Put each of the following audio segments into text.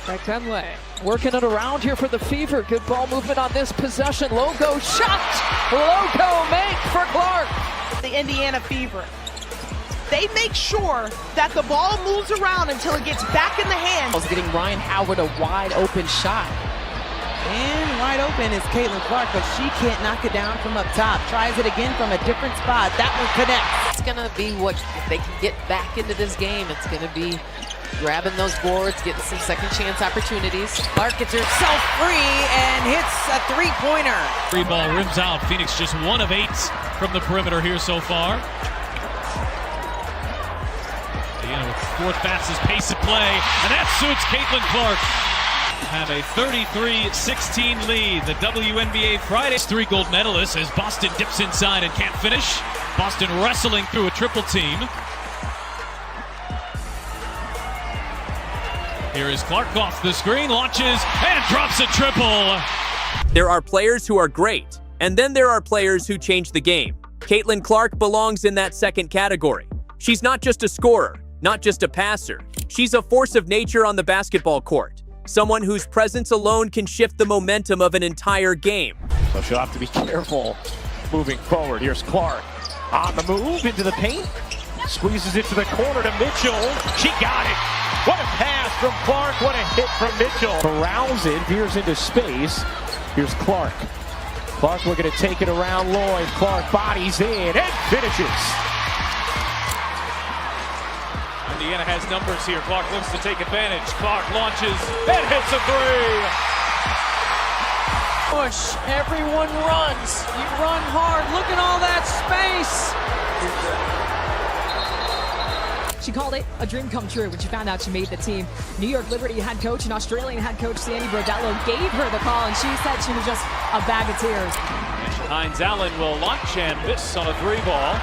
Kenley working it around here for the Fever. Good ball movement on this possession. Logo shot. Logo make for Clark. The Indiana Fever. They make sure that the ball moves around until it gets back in the hands. Getting Ryan Howard a wide open shot. And wide open is Caitlin Clark, but she can't knock it down from up top. Tries it again from a different spot. That one connects. It's going to be what, if they can get back into this game, it's going to be grabbing those boards, getting some second chance opportunities. Clark gets herself free and hits a three-pointer. Free ball rims out. Phoenix just 1 of 8 from the perimeter here so far. Indiana with 4th fastest pace of play, and that suits Caitlin Clark. Have a 33-16 lead. The WNBA Friday's 3 gold medalists as Boston dips inside and can't finish. Boston wrestling through a triple team. Here is Clark off the screen, launches, and drops a triple. There are players who are great, and then there are players who change the game. Caitlin Clark belongs in that second category. She's not just a scorer, not just a passer. She's a force of nature on the basketball court. Someone whose presence alone can shift the momentum of an entire game. So she'll have to be careful moving forward. Here's Clark on the move into the paint. Squeezes it to the corner to Mitchell. She got it. What a pass from Clark. What a hit from Mitchell. Corrals it, veers into space. Here's Clark. Clark looking to take it around Lloyd. Clark bodies in and finishes. Indiana has numbers here. Clark looks to take advantage. Clark launches and hits a 3. Push. Everyone runs. You run hard. Look at all that space. She called it a dream come true when she found out she made the team. New York Liberty head coach and Australian head coach Sandy Brodello gave her the call, and she said she was just a bag of tears. Hines Allen will launch and miss on a 3 ball.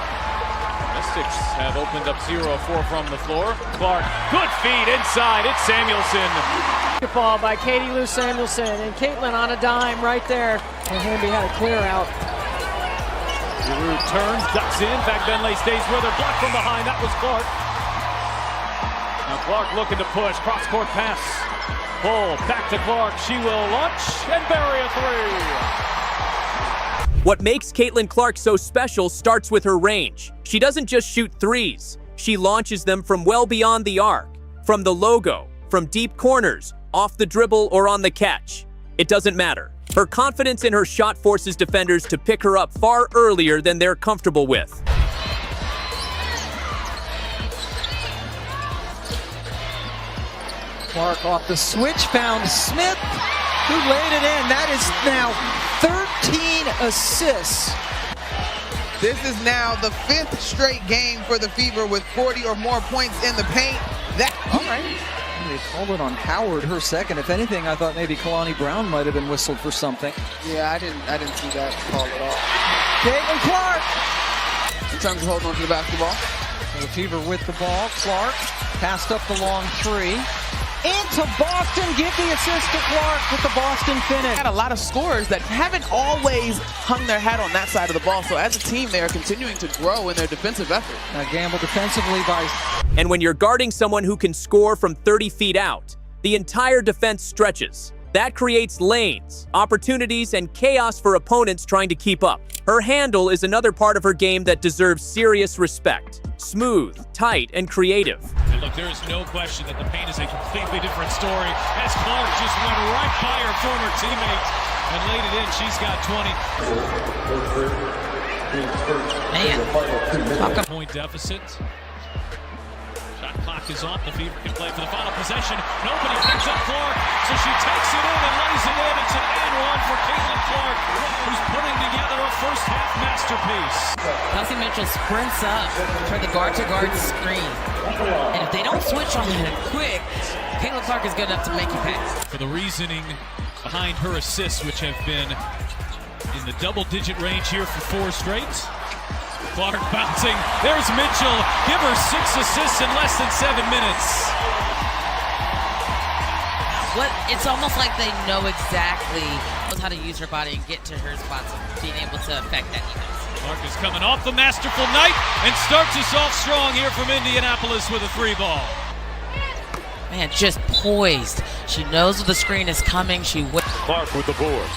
Mystics have opened up 0-4 from the floor. Clark, good feed inside. It's Samuelson. Good ball by Katie Lou Samuelson, and Caitlin on a dime right there. And Hamby had a clear out. Giroux turns, ducks in. Back Benley stays with her. Blocked from behind. That was Clark. Now Clark looking to push. Cross-court pass. Pull back to Clark. She will launch and bury a 3. What makes Caitlin Clark so special starts with her range. She doesn't just shoot threes. She launches them from well beyond the arc, from the logo, from deep corners, off the dribble, or on the catch. It doesn't matter. Her confidence in her shot forces defenders to pick her up far earlier than they're comfortable with. Clark off the switch, found Smith, who laid it in. That is now 13 assists. This is now the 5th straight game for the Fever with 40 or more points in the paint. All right. They called it on Howard, her second. If anything, I thought maybe Kalani Brown might have been whistled for something. Yeah, I didn't see that call at all. Caitlin Clark! In terms of holding on to the basketball. The Fever with the ball. Clark passed up the long 3. Into Boston, give the assist to Clark with the Boston finish. Had a lot of scorers that haven't always hung their hat on that side of the ball. So as a team, they are continuing to grow in their defensive effort. Now Gamble defensively by... And when you're guarding someone who can score from 30 feet out, the entire defense stretches. That creates lanes, opportunities, and chaos for opponents trying to keep up. Her handle is another part of her game that deserves serious respect. Smooth, tight, and creative. And look, there is no question that the paint is a completely different story as Clark just went right by her former teammate and laid it in. She's got 20. Man. Point deficit. Shot clock is off. The Fever can play for the final possession. Nobody picks up Clark, so she takes it in and lays it in. It's an and one for Caitlin Clark, who's putting together a first-half masterpiece. Kelsey Mitchell sprints up for the guard-to-guard screen. And if they don't switch on it quick, Caitlin Clark is good enough to make you pay. For the reasoning behind her assists, which have been in the double-digit range here for 4 straight. Clark bouncing. There's Mitchell. Give her 6 assists in less than 7 minutes. It's almost like they know exactly how to use her body and get to her spots and being able to affect that defense. Clark is coming off the masterful night and starts us off strong here from Indianapolis with a 3 ball. Man, just poised. She knows when the screen is coming. She will. Clark with the board.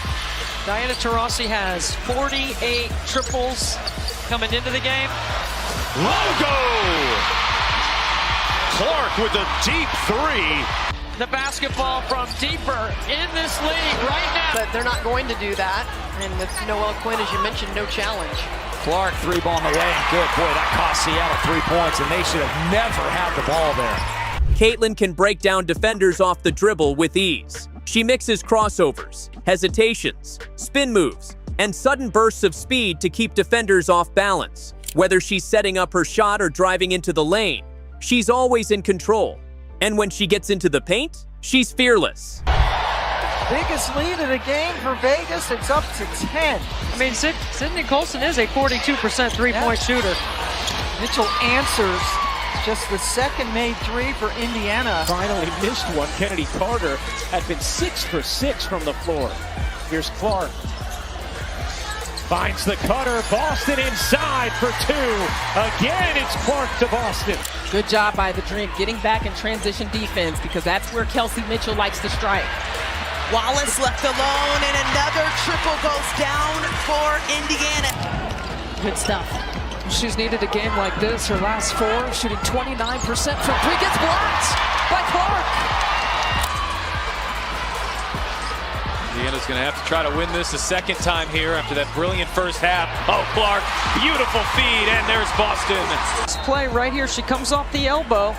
Diana Taurasi has 48 triples coming into the game. Logo! Clark with a deep three. The basketball from deeper in this league right now. But they're not going to do that. And with Noelle Quinn, as you mentioned, no challenge. Clark, three ball in the lane. Good. Boy, that cost Seattle 3 points, and they should have never had the ball there. Caitlin can break down defenders off the dribble with ease. She mixes crossovers, hesitations, spin moves, and sudden bursts of speed to keep defenders off balance. Whether she's setting up her shot or driving into the lane, she's always in control. And when she gets into the paint, she's fearless. Biggest lead of the game for Vegas. It's up to 10. I mean, Sydney Colson is a 42% three-point shooter. Mitchell answers. Just the second made three for Indiana. Finally missed one. Kennedy Carter had been 6 for 6 from the floor. Here's Clark. Finds the cutter. Boston inside for 2. Again, it's Clark to Boston. Good job by the Dream getting back in transition defense because that's where Kelsey Mitchell likes to strike. Wallace left alone, and another triple goes down for Indiana. Good stuff. She's needed a game like this. Her last 4, shooting 29% from 3, gets blocked by Clark. Indiana's going to have to try to win this a second time here after that brilliant first half. Oh, Clark, beautiful feed, and there's Boston. This play right here, she comes off the elbow.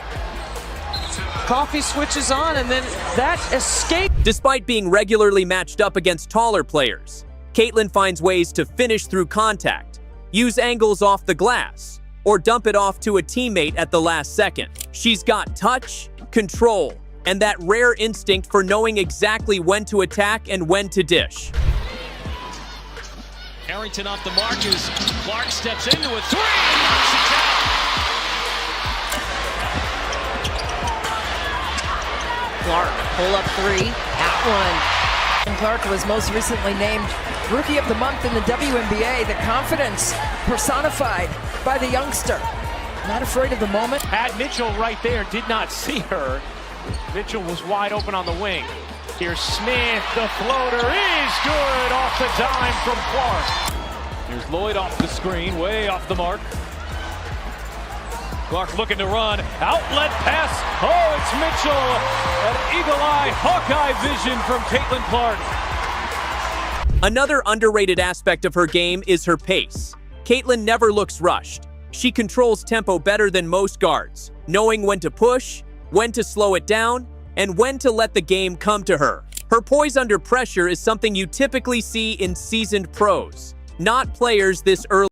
Coffee switches on, and then that escape. Despite being regularly matched up against taller players, Caitlin finds ways to finish through contact, use angles off the glass, or dump it off to a teammate at the last second. She's got touch, control, and that rare instinct for knowing exactly when to attack and when to dish. Harrington off the mark as Clark steps into a 3 and knocks it down. Clark, pull up 3, at 1. And Clark was most recently named Rookie of the Month in the WNBA. The confidence personified by the youngster. Not afraid of the moment. Had Mitchell right there, did not see her. Mitchell was wide open on the wing. Here's Smith, the floater is good off the dime from Clark. Here's Lloyd off the screen, way off the mark. Clark looking to run, outlet pass. Oh, it's Mitchell. An eagle-eye, Hawkeye vision from Caitlin Clark. Another underrated aspect of her game is her pace. Caitlin never looks rushed. She controls tempo better than most guards, knowing when to push, when to slow it down, and when to let the game come to her. Her poise under pressure is something you typically see in seasoned pros, not players this early.